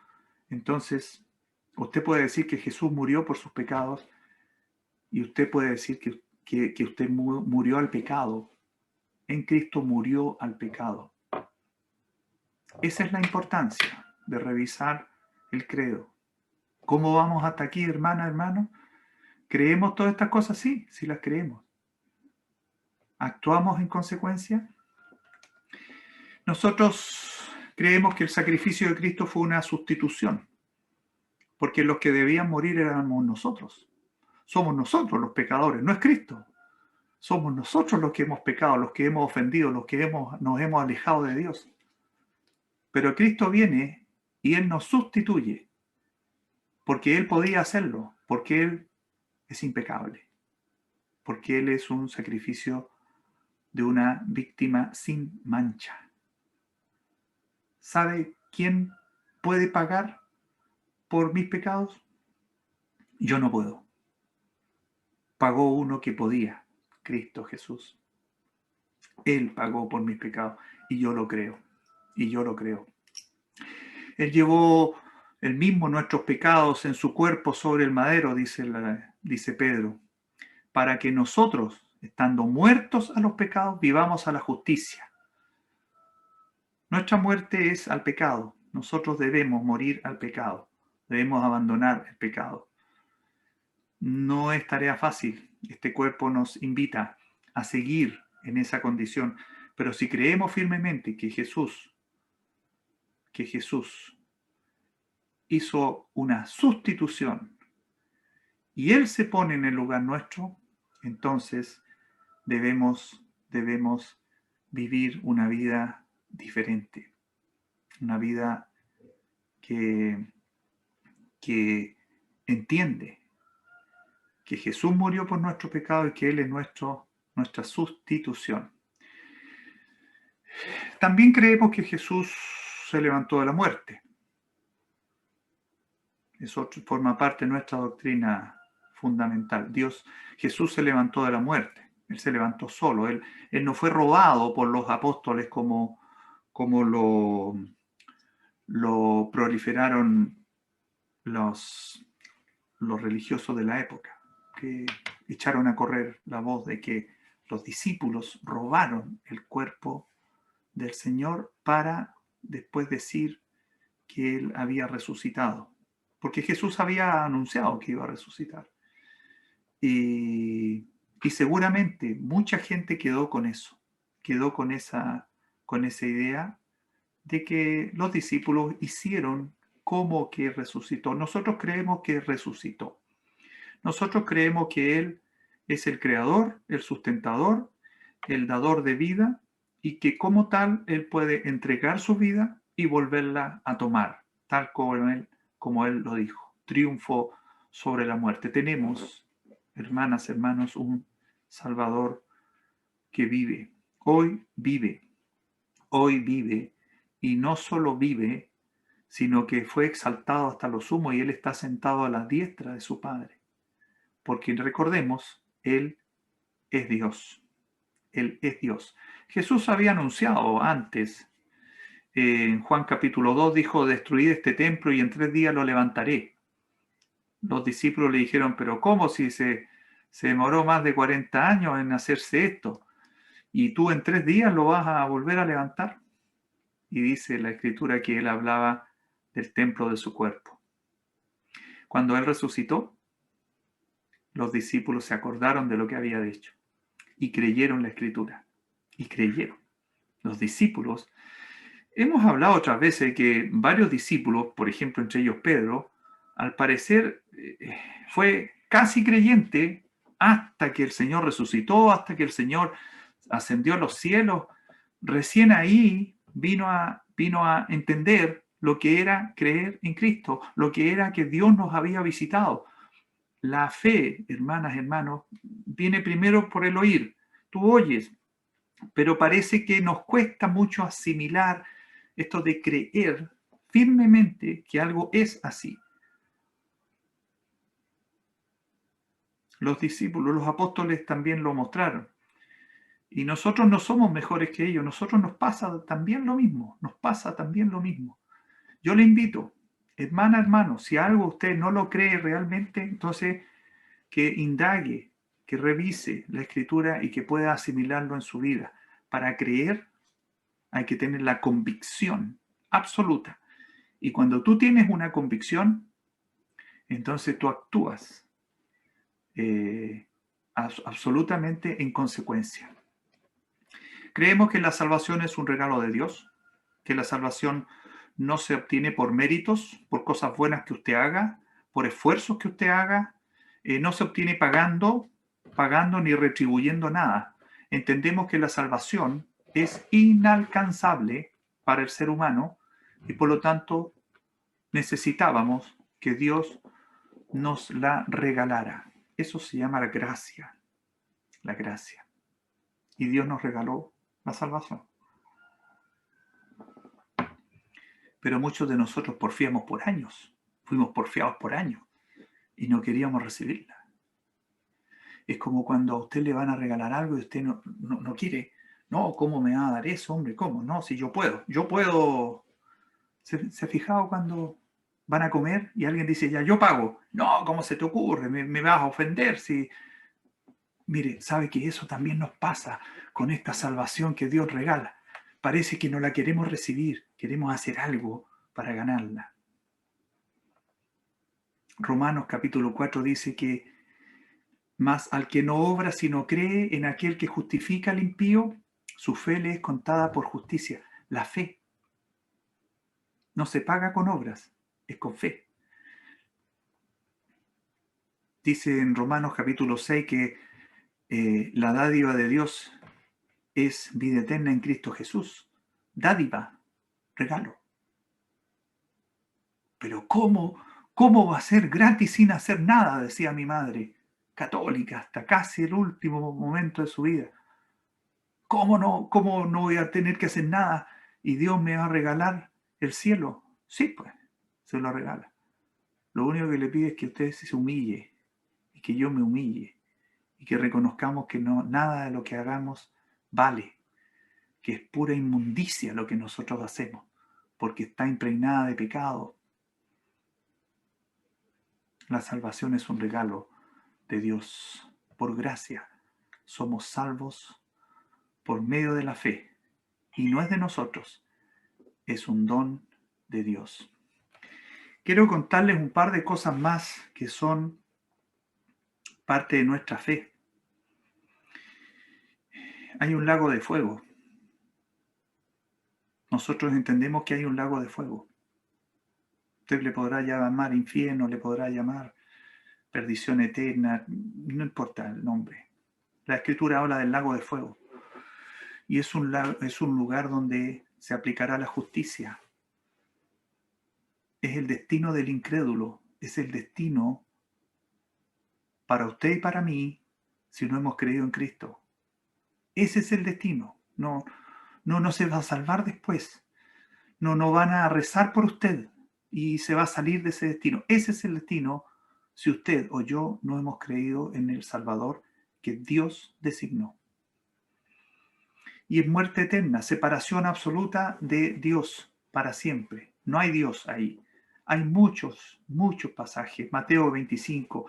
entonces usted puede decir que Jesús murió por sus pecados y usted puede decir que usted murió al pecado. En Cristo murió al pecado. Esa es la importancia de revisar el credo. ¿Cómo vamos hasta aquí, hermana, hermano? ¿Creemos todas estas cosas? Sí, sí las creemos. ¿Actuamos en consecuencia? Nosotros creemos que el sacrificio de Cristo fue una sustitución, porque los que debían morir éramos nosotros. Somos nosotros los pecadores, no es Cristo. Somos nosotros los que hemos pecado, los que hemos ofendido, los que nos hemos alejado de Dios. Pero Cristo viene y Él nos sustituye, porque Él podía hacerlo, porque Él es impecable, porque Él es un sacrificio de una víctima sin mancha. ¿Sabe quién puede pagar por mis pecados? Yo no puedo. Pagó uno que podía, Cristo Jesús. Él pagó por mis pecados y yo lo creo. Y yo lo creo. Él llevó el mismo nuestros pecados en su cuerpo sobre el madero, dice Pedro, para que nosotros, estando muertos a los pecados, vivamos a la justicia. Nuestra muerte es al pecado. Nosotros debemos morir al pecado. Debemos abandonar el pecado. No es tarea fácil. Este cuerpo nos invita a seguir en esa condición. Pero si creemos firmemente que Jesús hizo una sustitución y Él se pone en el lugar nuestro, entonces debemos vivir una vida diferente. una vida que entiende que Jesús murió por nuestro pecado y que Él es nuestra sustitución. También creemos que Jesús se levantó de la muerte. Eso forma parte de nuestra doctrina fundamental. Jesús se levantó de la muerte. Él se levantó solo. Él no fue robado por los apóstoles como lo proliferaron los religiosos de la época, que echaron a correr la voz de que los discípulos robaron el cuerpo del Señor para después decir que Él había resucitado, porque Jesús había anunciado que iba a resucitar. Y seguramente mucha gente quedó con eso, quedó con esa idea de que los discípulos hicieron como que resucitó. Nosotros creemos que resucitó. Nosotros creemos que Él es el creador, el sustentador, el dador de vida, y que como tal Él puede entregar su vida y volverla a tomar, tal como Él lo dijo. Triunfo sobre la muerte. Tenemos, hermanas, hermanos, un Salvador que vive. Hoy vive. Hoy vive. Y no solo vive, sino que fue exaltado hasta lo sumo y Él está sentado a la diestra de su Padre. Porque recordemos, Él es Dios. Él es Dios. Jesús había anunciado antes, en Juan capítulo 2, dijo, destruid este templo y en 3 días lo levantaré. Los discípulos le dijeron, pero ¿cómo si se demoró más de 40 años en hacerse esto? ¿Y tú en 3 días lo vas a volver a levantar? Y dice la Escritura que Él hablaba del templo de su cuerpo. Cuando Él resucitó, los discípulos se acordaron de lo que había hecho y creyeron la Escritura. Y creyeron. Los discípulos, hemos hablado otras veces que varios discípulos, por ejemplo entre ellos Pedro, al parecer fue casi creyente hasta que el Señor resucitó, hasta que el Señor ascendió a los cielos. Recién ahí vino a entender lo que era creer en Cristo, lo que era que Dios nos había visitado. La fe, hermanas, hermanos, viene primero por el oír. Tú oyes, pero parece que nos cuesta mucho asimilar esto de creer firmemente que algo es así. Los discípulos, los apóstoles también lo mostraron. Y nosotros no somos mejores que ellos, nosotros nos pasa también lo mismo, nos pasa también lo mismo. Yo le invito, hermana, hermano, si algo usted no lo cree realmente, entonces que indague, que revise la Escritura y que pueda asimilarlo en su vida. Para creer hay que tener la convicción absoluta. Y cuando tú tienes una convicción, entonces tú actúas absolutamente en consecuencia. Creemos que la salvación es un regalo de Dios, que la salvación no se obtiene por méritos, por cosas buenas que usted haga, por esfuerzos que usted haga, no se obtiene pagando ni retribuyendo nada. Entendemos que la salvación es inalcanzable para el ser humano y por lo tanto necesitábamos que Dios nos la regalara. Eso se llama la gracia. La gracia. Y Dios nos regaló la salvación. Pero muchos de nosotros porfiamos por años. Fuimos porfiados por años. Y no queríamos recibirla. Es como cuando a usted le van a regalar algo y usted no quiere. No, ¿cómo me va a dar eso, hombre? ¿Cómo? No, si yo puedo. Yo puedo. ¿Se ha fijado cuando van a comer y alguien dice, ya, yo pago? No, ¿cómo se te ocurre? Me vas a ofender. Si... Mire, sabe que eso también nos pasa con esta salvación que Dios regala. Parece que no la queremos recibir, queremos hacer algo para ganarla. Romanos capítulo 4 dice que mas al que no obra sino cree en aquel que justifica al impío, su fe le es contada por justicia. La fe no se paga con obras, es con fe. Dice en Romanos capítulo 6 que la dádiva de Dios es vida eterna en Cristo Jesús. Dádiva, regalo. Pero ¿cómo va a ser gratis sin hacer nada? Decía mi madre, católica, hasta casi el último momento de su vida. ¿Cómo no voy a tener que hacer nada y Dios me va a regalar el cielo? Sí, pues, se lo regala. Lo único que le pide es que usted se humille y que yo me humille y que reconozcamos que no, nada de lo que hagamos vale, que es pura inmundicia lo que nosotros hacemos, porque está impregnada de pecado. La salvación es un regalo de Dios. Por gracia somos salvos por medio de la fe. Y no es de nosotros, es un don de Dios. Quiero contarles un par de cosas más que son parte de nuestra fe. Hay un lago de fuego. Nosotros entendemos que hay un lago de fuego. Usted le podrá llamar infierno, le podrá llamar perdición eterna, no importa el nombre. La Escritura habla del lago de fuego. Y es un lugar donde se aplicará la justicia. Es el destino del incrédulo, es el destino para usted y para mí si no hemos creído en Cristo. Ese es el destino. No se va a salvar después. No van a rezar por usted y se va a salir de ese destino. Ese es el destino si usted o yo no hemos creído en el Salvador que Dios designó. Y es muerte eterna, separación absoluta de Dios para siempre. No hay Dios ahí. Hay muchos pasajes. Mateo 25,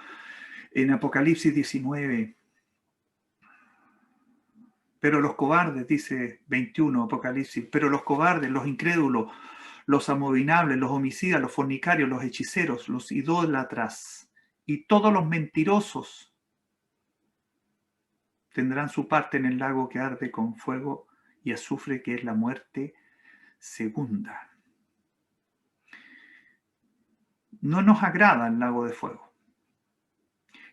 en Apocalipsis 19. Pero los cobardes, dice 21 Apocalipsis, pero los cobardes, los incrédulos, los abominables, los homicidas, los fornicarios, los hechiceros, los idólatras y todos los mentirosos tendrán su parte en el lago que arde con fuego y azufre, que es la muerte segunda. No nos agrada el lago de fuego.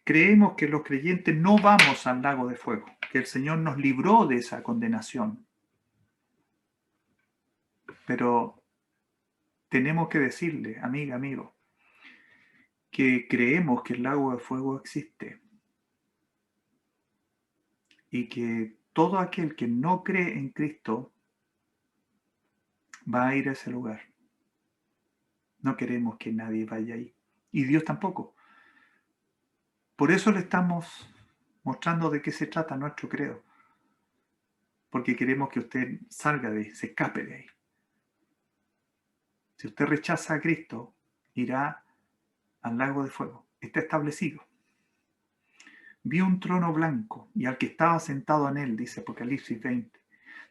Creemos que los creyentes no vamos al lago de fuego, que el Señor nos libró de esa condenación. Pero tenemos que decirle, amiga, amigo, que creemos que el lago de fuego existe y que todo aquel que no cree en Cristo va a ir a ese lugar. No queremos que nadie vaya ahí. Y Dios tampoco. Por eso le estamos mostrando de qué se trata nuestro credo. Porque queremos que usted salga de ahí, se escape de ahí. Si usted rechaza a Cristo, irá al lago de fuego. Está establecido. Vi un trono blanco y al que estaba sentado en él, dice Apocalipsis 20,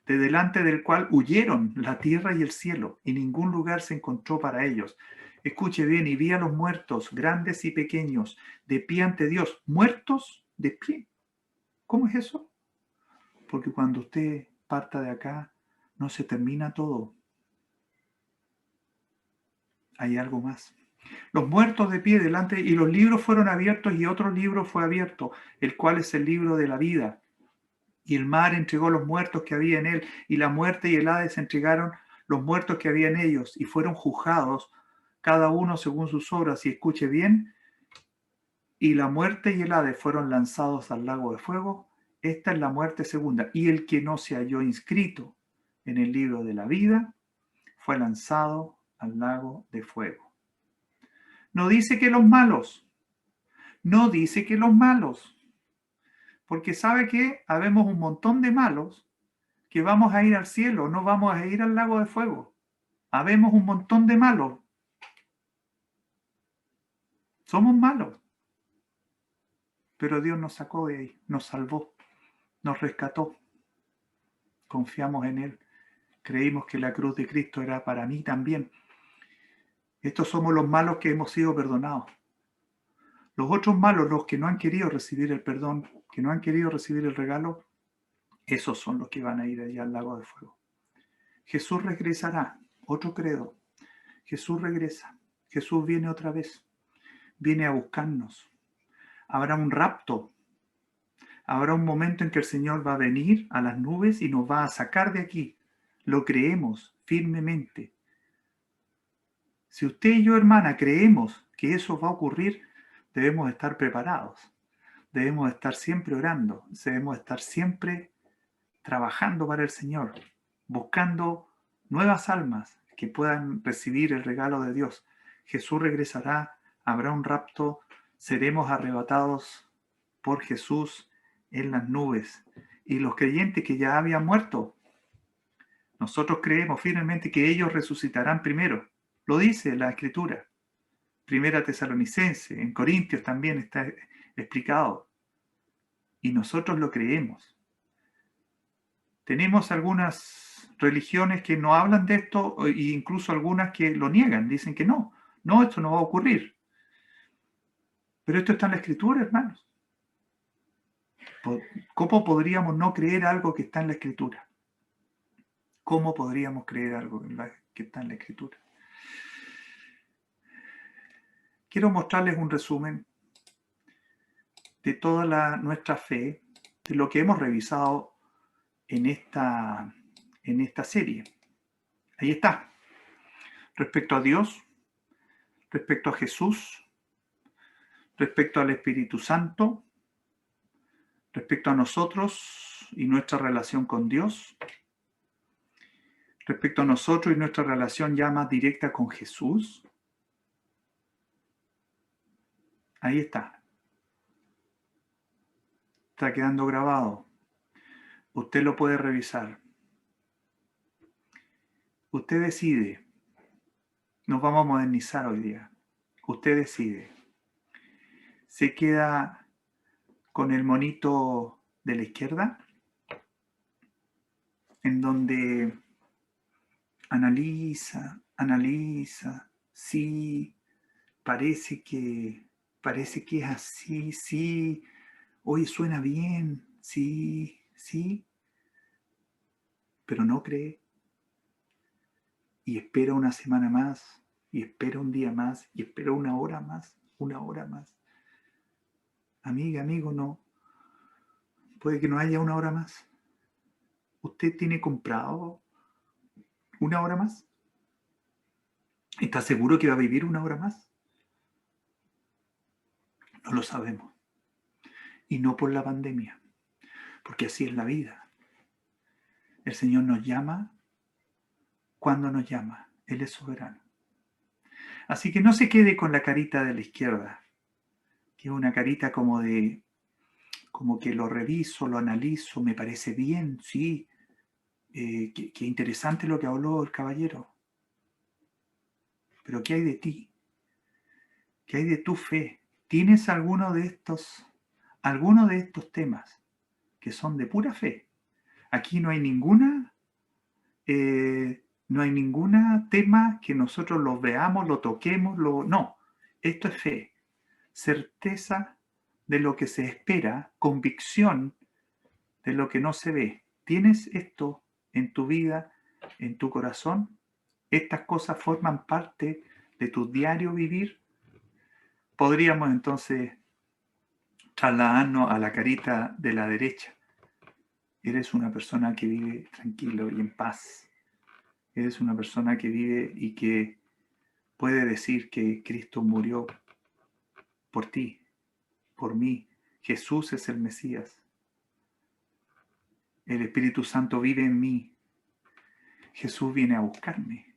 de delante del cual huyeron la tierra y el cielo, y ningún lugar se encontró para ellos. Escuche bien, y vi a los muertos, grandes y pequeños, de pie ante Dios. ¿Muertos de pie? ¿Cómo es eso? Porque cuando usted parta de acá, no se termina todo. Hay algo más. Los muertos de pie delante, y los libros fueron abiertos, y otro libro fue abierto, el cual es el libro de la vida. Y el mar entregó los muertos que había en él, y la muerte y el Hades entregaron los muertos que había en ellos, y fueron juzgados, cada uno según sus obras. Y escuche bien, y la muerte y el Hades fueron lanzados al lago de fuego. Esta es la muerte segunda. Y el que no se halló inscrito en el libro de la vida fue lanzado al lago de fuego. No dice que los malos, no dice que los malos, porque sabe que habemos un montón de malos que vamos a ir al cielo, no vamos a ir al lago de fuego. Habemos un montón de malos. Somos malos. Pero Dios nos sacó de ahí, nos salvó, nos rescató. Confiamos en Él. Creímos que la cruz de Cristo era para mí también. Estos somos los malos que hemos sido perdonados. Los otros malos, los que no han querido recibir el perdón, que no han querido recibir el regalo, esos son los que van a ir allá al lago de fuego. Jesús regresará. Otro credo. Jesús regresa. Jesús viene otra vez. Viene a buscarnos. Habrá un rapto. Habrá un momento en que el Señor va a venir a las nubes y nos va a sacar de aquí. Lo creemos firmemente. Si usted y yo, hermana, creemos que eso va a ocurrir, debemos estar preparados. Debemos estar siempre orando. Debemos estar siempre trabajando para el Señor, buscando nuevas almas que puedan recibir el regalo de Dios. Jesús regresará, habrá un rapto, seremos arrebatados por Jesús en las nubes. Y los creyentes que ya habían muerto, nosotros creemos firmemente que ellos resucitarán primero. Lo dice la Escritura. Primera Tesalonicense, en Corintios también está explicado. Y nosotros lo creemos. Tenemos algunas religiones que no hablan de esto e incluso algunas que lo niegan, dicen que no, esto no va a ocurrir. Pero esto está en la Escritura, hermanos. ¿Cómo podríamos no creer algo que está en la Escritura? ¿Cómo podríamos creer algo que está en la Escritura? Quiero mostrarles un resumen de toda nuestra fe, de lo que hemos revisado en esta serie. Ahí está. Respecto a Dios, respecto a Jesús, respecto al Espíritu Santo, respecto a nosotros y nuestra relación con Dios, respecto a nosotros y nuestra relación ya más directa con Jesús. Ahí está. Está quedando grabado. Usted lo puede revisar. Usted decide. Nos vamos a modernizar hoy día. Usted decide. ¿Se queda con el monito de la izquierda? En donde analiza, sí, parece que es así, sí, oye, suena bien, sí, pero no cree. Y espera una semana más, y espera un día más, y espera una hora más. Amiga, amigo, no. Puede que no haya una hora más. ¿Usted tiene comprado una hora más? ¿Está seguro que va a vivir una hora más? No lo sabemos. Y no por la pandemia, porque así es la vida. El Señor nos llama cuando nos llama. Él es soberano. Así que no se quede con la carita de la izquierda, que es una carita como que lo reviso, lo analizo, me parece bien, sí. Qué interesante lo que habló el caballero. Pero ¿qué hay de ti? ¿Qué hay de tu fe? ¿Tienes alguno de estos temas que son de pura fe? Aquí no hay ninguna tema que nosotros lo veamos, lo toquemos, no. Esto es fe, certeza de lo que se espera, convicción de lo que no se ve. ¿Tienes esto en tu vida, en tu corazón? ¿Estas cosas forman parte de tu diario vivir? Podríamos entonces trasladarnos a la carita de la derecha. Eres una persona que vive tranquilo y en paz. Eres una persona que vive y que puede decir que Cristo murió por ti, por mí. Jesús es el Mesías. El Espíritu Santo vive en mí. Jesús viene a buscarme.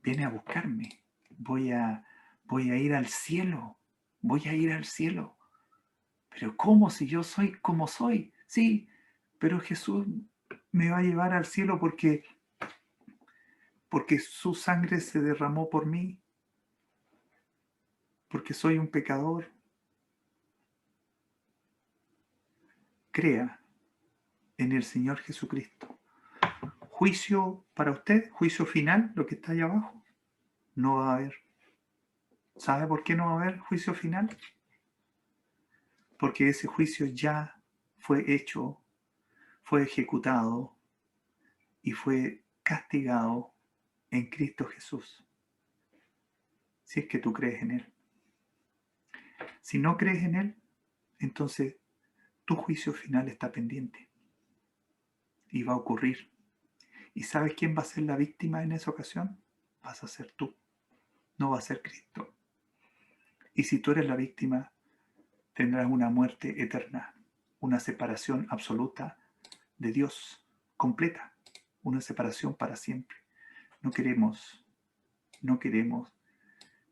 Viene a buscarme. Voy a ir al cielo. Voy a ir al cielo. Pero ¿cómo si yo soy como soy? Sí, pero Jesús me va a llevar al cielo porque su sangre se derramó por mí, porque soy un pecador. Crea en el Señor Jesucristo. Juicio para usted, juicio final, lo que está allá abajo, no va a haber. ¿Sabe por qué no va a haber juicio final? Porque ese juicio ya fue hecho, fue ejecutado y fue castigado en Cristo Jesús. Si es que tú crees en Él. Si no crees en Él, entonces tu juicio final está pendiente y va a ocurrir. ¿Y sabes quién va a ser la víctima en esa ocasión? Vas a ser tú. no va a ser Cristo. Y si tú eres la víctima, tendrás una muerte eterna, una separación absoluta de Dios, completa, una separación para siempre. No queremos, no queremos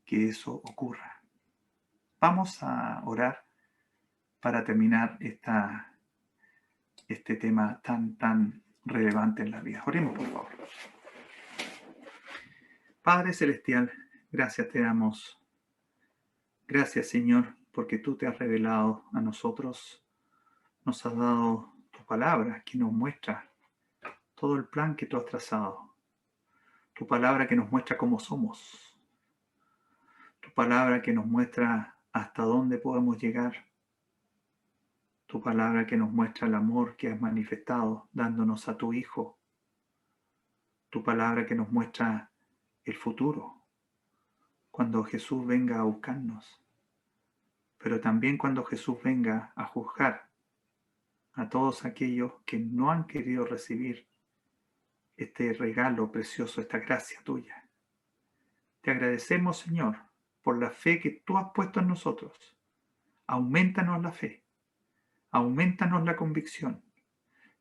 que eso ocurra. Vamos a orar para terminar este tema tan relevante en la vida. Oremos, por favor. Padre Celestial, gracias te damos. Gracias, Señor, porque tú te has revelado a nosotros. Nos has dado tu palabra que nos muestra todo el plan que tú has trazado. Tu palabra que nos muestra cómo somos. Tu palabra que nos muestra hasta dónde podemos llegar. Tu palabra que nos muestra el amor que has manifestado dándonos a tu Hijo. Tu palabra que nos muestra el futuro, cuando Jesús venga a buscarnos, pero también cuando Jesús venga a juzgar a todos aquellos que no han querido recibir este regalo precioso, esta gracia tuya. Te agradecemos, Señor, por la fe que tú has puesto en nosotros. Aumentanos la fe, aumentanos la convicción,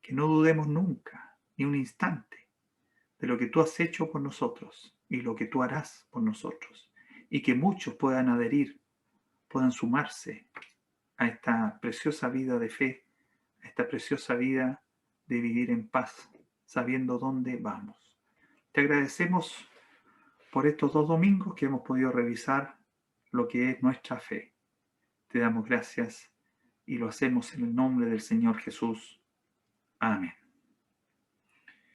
que no dudemos nunca, ni un instante, de lo que tú has hecho por nosotros y lo que tú harás por nosotros, y que muchos puedan adherir, puedan sumarse a esta preciosa vida de fe, a esta preciosa vida de vivir en paz, sabiendo dónde vamos. Te agradecemos por estos 2 domingos que hemos podido revisar lo que es nuestra fe. Te damos gracias y lo hacemos en el nombre del Señor Jesús. Amén.